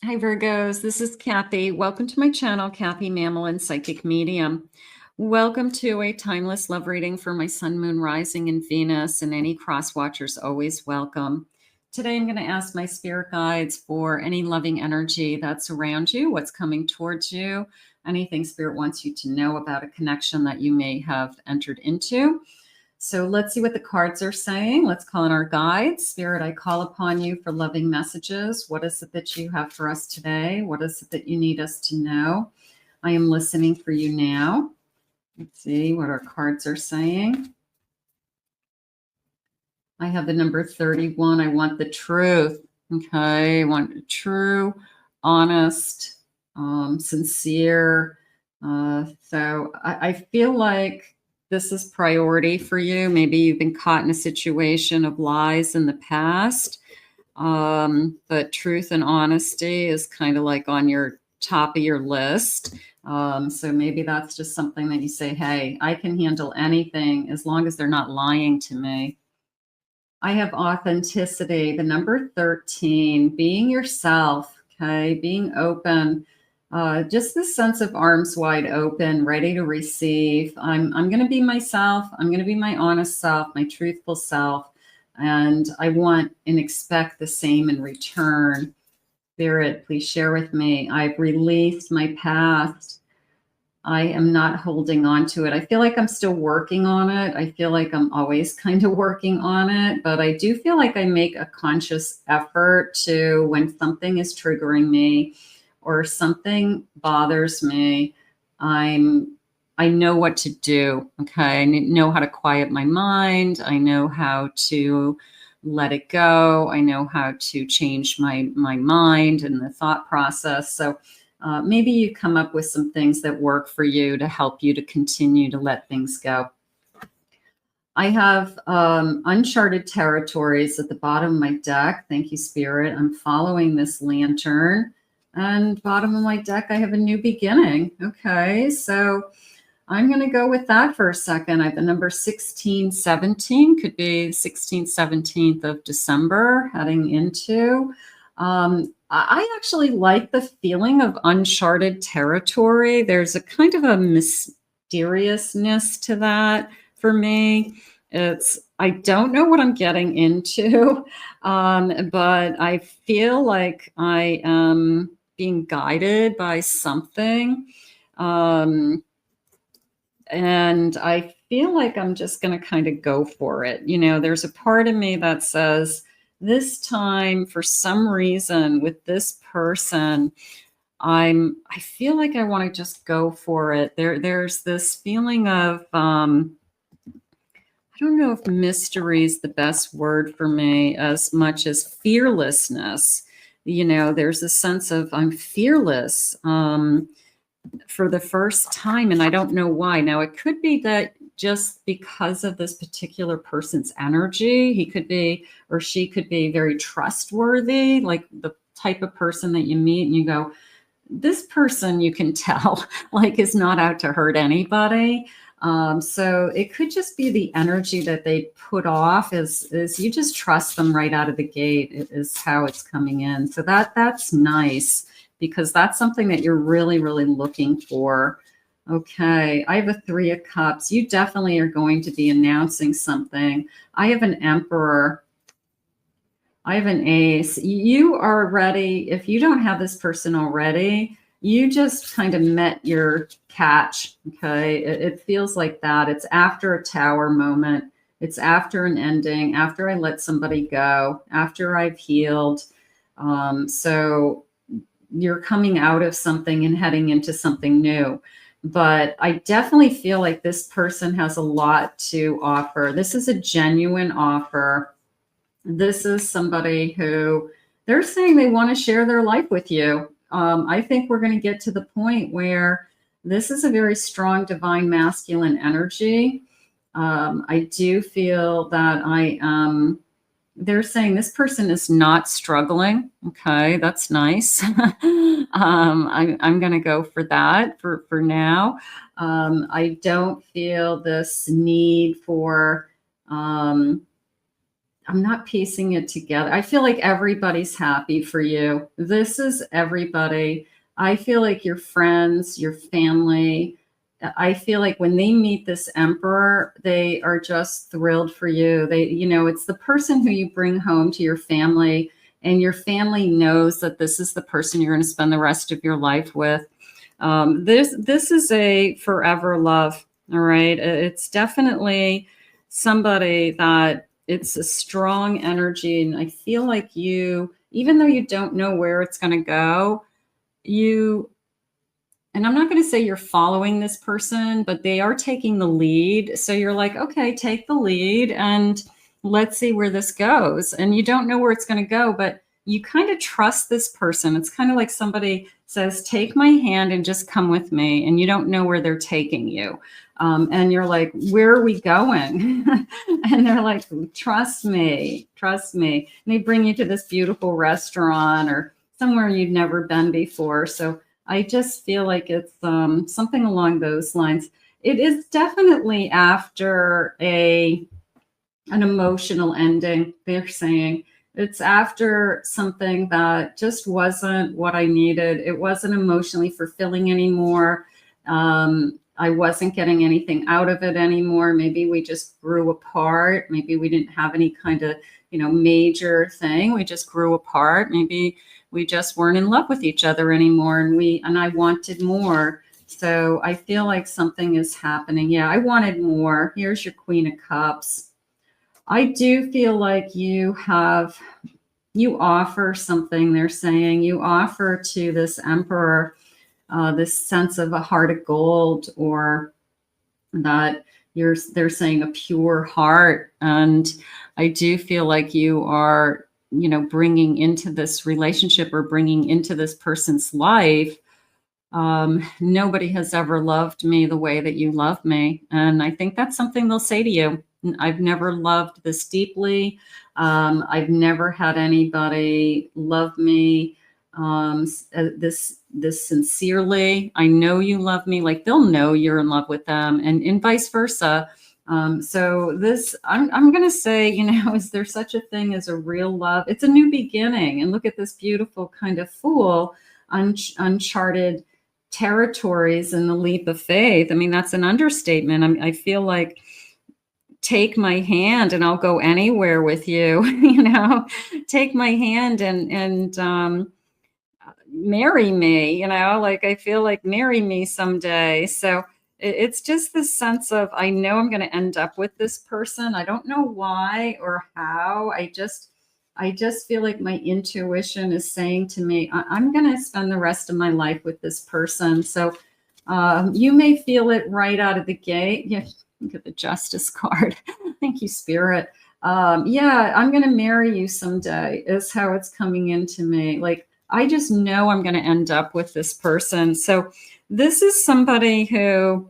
Hi Virgos, this is Kathy. Welcome to my channel, Kathy Mamolen, Psychic Medium. Welcome to a timeless love reading for my Sun, Moon, Rising, and Venus, and any cross watchers always welcome. Today I'm going to ask my spirit guides for any loving energy that's around you, what's coming towards you, anything spirit wants you to know about a connection that you may have entered into. So let's see what the cards are saying. Let's call in our guides. Spirit, I call upon you for loving messages. What is it that you have for us today? What is it that you need us to know? I am listening for you now. Let's see what our cards are saying. I have the number 31. I want the truth. Okay. I want true, honest, sincere. So I feel like this is priority for you. Maybe you've been caught in a situation of lies in the past. But truth and honesty is kind of like on your top of your list. So maybe that's just something that you say, hey, I can handle anything as long as they're not lying to me. I have authenticity, the number 13, being yourself, okay, being open, just this sense of arms wide open, ready to receive. I'm going to be myself. I'm going to be my honest self, my truthful self, and I want and expect the same in return. Spirit, please share with me. I've released my past. I am not holding on to it. I feel like I'm still working on it. I feel like I'm always kind of working on it, but I do feel like I make a conscious effort to, when something is triggering me or something bothers me, I know what to do. Okay. I know how to quiet my mind. I know how to let it go. I know how to change my mind and the thought process. So maybe you come up with some things that work for you to help you to continue to let things go. I have Uncharted territories at the bottom of my deck. Thank you, Spirit. I'm following this lantern. And bottom of my deck, I have a new beginning. Okay, so I'm going to go with that for a second. I have the number 1617, could be 16th, 17th of December heading into. I actually like the feeling of uncharted territory. There's a kind of a mysteriousness to that for me. I don't know what I'm getting into, but I feel like I am being guided by something. And I feel like I'm just going to kind of go for it. You know, there's a part of me that says, this time, for some reason, with this person, I feel like I want to just go for it. There's this feeling of I don't know if mystery is the best word for me as much as fearlessness. You know, there's a sense of I'm fearless for the first time, and I don't know why. Now, it could be that just because of this particular person's energy, he could be or she could be very trustworthy, like the type of person that you meet and you go, this person you can tell like is not out to hurt anybody. So it could just be the energy that they put off is you just trust them right out of the gate is how it's coming in. So that's nice because that's something that you're really, really looking for. Okay, I have a 3 of Cups. You definitely are going to be announcing something. I have an Emperor. I have an Ace. You are ready. If you don't have this person already, you just kind of met your catch. Okay, it feels like that. It's after a Tower moment. It's after an ending, after I let somebody go, after I've healed. So you're coming out of something and heading into something new. But I definitely feel like this person has a lot to offer. This is a genuine offer. This is somebody who they're saying they want to share their life with you. I think we're going to get to the point where this is a very strong divine masculine energy. I do feel that they're saying this person is not struggling. Okay, that's nice. I'm going to go for that for now. I don't feel this need for, I'm not piecing it together. I feel like everybody's happy for you. This is everybody. I feel like your friends, your family, I feel like when they meet this emperor, they are just thrilled for you. They, it's the person who you bring home to your family, and your family knows that this is the person you're going to spend the rest of your life with. This is a forever love. All right. It's definitely somebody that it's a strong energy. And I feel like you, even though you don't know where it's going to go, and I'm not going to say you're following this person, but they are taking the lead. So you're like, okay, take the lead and let's see where this goes. And you don't know where it's going to go, but you kind of trust this person. It's kind of like somebody says, take my hand and just come with me. And you don't know where they're taking you. And you're like, where are we going? And they're like, trust me, trust me. And they bring you to this beautiful restaurant or somewhere you've never been before. So I just feel like it's something along those lines. It is definitely after an emotional ending, they're saying. It's after something that just wasn't what I needed. It wasn't emotionally fulfilling anymore. I wasn't getting anything out of it anymore. Maybe we just grew apart. Maybe we didn't have any kind of, major thing. We just grew apart. Maybe we just weren't in love with each other anymore, and I wanted more. So I feel like something is happening. Yeah, I wanted more. Here's your Queen of Cups. I do feel like you offer something. They're saying you offer to this emperor this sense of a heart of gold, or that they're saying a pure heart. And I do feel like you are, bringing into this relationship or bringing into this person's life. Nobody has ever loved me the way that you love me. And I think that's something they'll say to you. I've never loved this deeply. I've never had anybody love me this sincerely. I know you love me. Like, they'll know you're in love with them, and vice versa. So this, I'm going to say, is there such a thing as a real love? It's a new beginning. And look at this beautiful kind of fool, uncharted territories and the leap of faith. I mean, that's an understatement. I feel like, take my hand and I'll go anywhere with you, take my hand and marry me, like, I feel like marry me someday. So it's just this sense of, I know I'm going to end up with this person. I don't know why or how. I just feel like my intuition is saying to me, I'm going to spend the rest of my life with this person. So you may feel it right out of the gate. Yeah, look at the Justice card. Thank you, Spirit. Yeah, I'm going to marry you someday is how it's coming into me. Like, I just know I'm going to end up with this person. So this is somebody who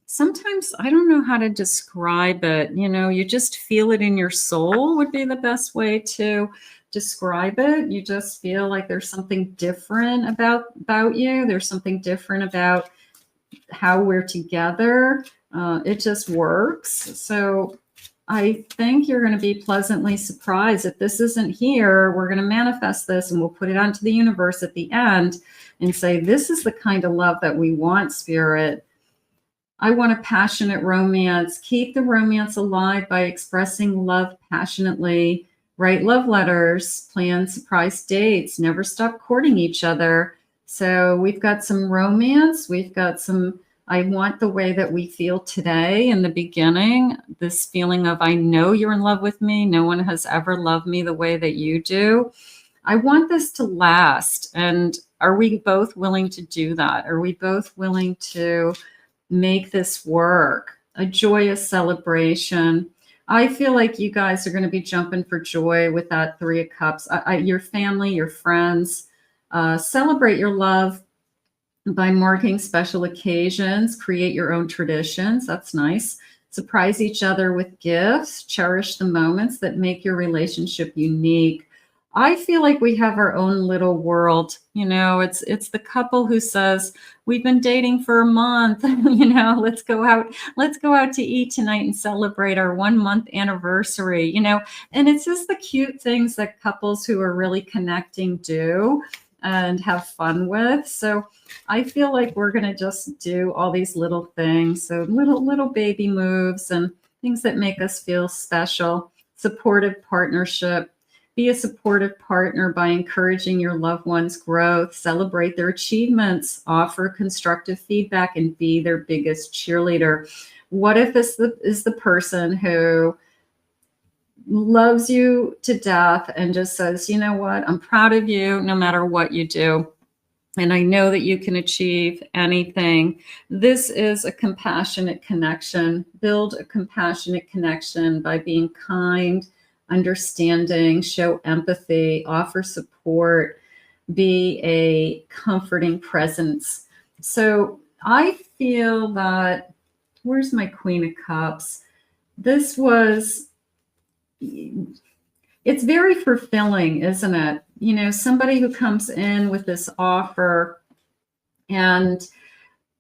sometimes, I don't know how to describe it. You just feel it in your soul would be the best way to describe it. You just feel like there's something different about you. There's something different about how we're together. It just works. So I think you're going to be pleasantly surprised. If this isn't here, we're going to manifest this and we'll put it onto the universe at the end and say, this is the kind of love that we want, Spirit. I want a passionate romance. Keep the romance alive by expressing love passionately. Write love letters, plan surprise dates, never stop courting each other. So we've got some romance. We've got some, I want the way that we feel today in the beginning, this feeling of, I know you're in love with me. No one has ever loved me the way that you do. I want this to last. And are we both willing to do that? Are we both willing to make this work? A joyous celebration. I feel like you guys are going to be jumping for joy with that Three of Cups. Your family, your friends, celebrate your love by marking special occasions, create your own traditions. That's nice. Surprise each other with gifts, cherish the moments that make your relationship unique. I feel like we have our own little world. It's the couple who says, we've been dating for a month, let's go out to eat tonight and celebrate our 1 month anniversary, and it's just the cute things that couples who are really connecting do and have fun with. So I feel like we're going to just do all these little things. So little baby moves and things that make us feel special. Supportive partnership. Be a supportive partner by encouraging your loved one's growth, celebrate their achievements, offer constructive feedback, and be their biggest cheerleader. What if this is the person who loves you to death and just says, you know what, I'm proud of you no matter what you do. And I know that you can achieve anything. This is a compassionate connection. Build a compassionate connection by being kind, understanding, show empathy, offer support, be a comforting presence. So I feel that, where's my Queen of Cups? This was, it's very fulfilling, isn't it? Somebody who comes in with this offer, and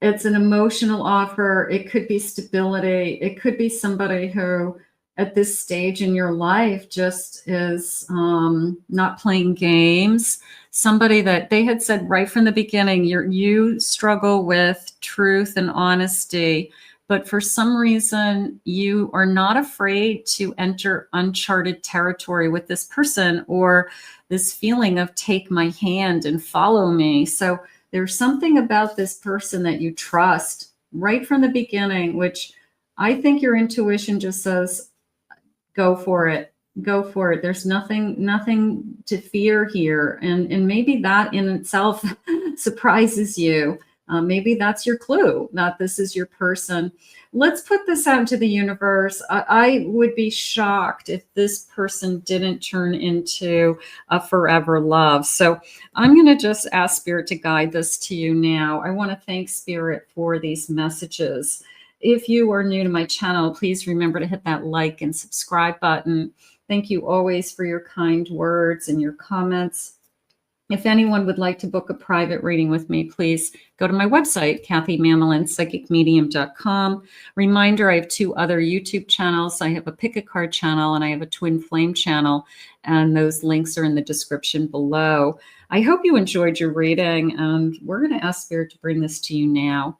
it's an emotional offer. It could be stability. It could be somebody who at this stage in your life just is not playing games. Somebody that they had said right from the beginning, you struggle with truth and honesty, but for some reason you are not afraid to enter uncharted territory with this person, or this feeling of take my hand and follow me. So there's something about this person that you trust right from the beginning, which I think your intuition just says, go for it. Go for it. There's nothing to fear here. And maybe that in itself surprises you. Maybe that's your clue that this is your person. Let's put this out into the universe. I would be shocked if this person didn't turn into a forever love. So I'm going to just ask Spirit to guide this to you now. I want to thank Spirit for these messages. If you are new to my channel, please remember to hit that like and subscribe button. Thank you always for your kind words and your comments. If anyone would like to book a private reading with me, please go to my website, KathyMamolen.psychicmedium.com. Reminder, I have 2 other YouTube channels. I have a Pick a Card channel and I have a Twin Flame channel, and those links are in the description below. I hope you enjoyed your reading, and we're going to ask Spirit to bring this to you now.